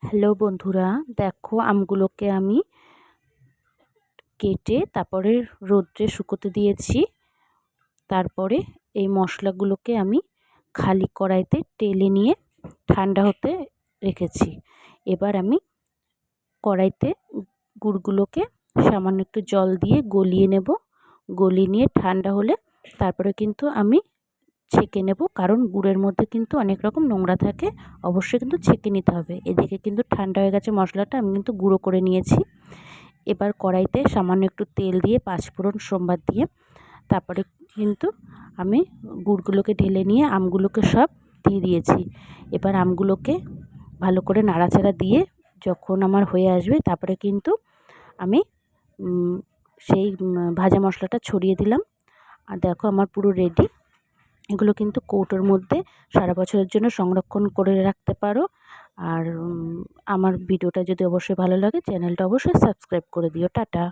Hello বন্ধুরা, দেখো আমগুলোকে আমি কেটে তারপরে রোদ্রে শুকোতে দিয়েছি। তারপরে এই মশলাগুলোকে আমি খালি কড়াইতে টেলে নিয়ে ঠান্ডা হতে রেখেছি। এবার আমি কড়াইতে গুড়গুলোকে সামান্য একটু জল দিয়ে গলিয়ে নেব। গলিয়ে নিয়ে ঠান্ডা হলে তারপরে কিন্তু আমি ছেঁকে নেব, কারণ গুড়ের মধ্যে কিন্তু অনেক রকম নোংরা থাকে, অবশ্যই কিন্তু ছেঁকে নিতে হবে। এদিকে কিন্তু ঠান্ডা হয়ে গেছে মশলাটা, আমি কিন্তু গুঁড়ো করে নিয়েছি। এবার কড়াইতে সামান্য একটু তেল দিয়ে পাঁচফোড়ন সম্বার দিয়ে তারপরে কিন্তু আমি গুড়গুলোকে ঢেলে নিয়ে আমগুলোকে সব দিয়ে দিয়েছি। এবার আমগুলোকে ভালো করে নাড়াচাড়া দিয়ে যখন আমার হয়ে আসবে তারপরে কিন্তু আমি সেই ভাজা মশলাটা ছড়িয়ে দিলাম। আর দেখো আমার পুরো রেডি। এগুলো কিন্তু কৌটোর মধ্যে সারা বছরের জন্য সংরক্ষণ করে রাখতে পারো। আর আমার ভিডিওটা যদি অবশ্যই ভালো লাগে, চ্যানেলটা অবশ্যই সাবস্ক্রাইব করে দিও। টাটা।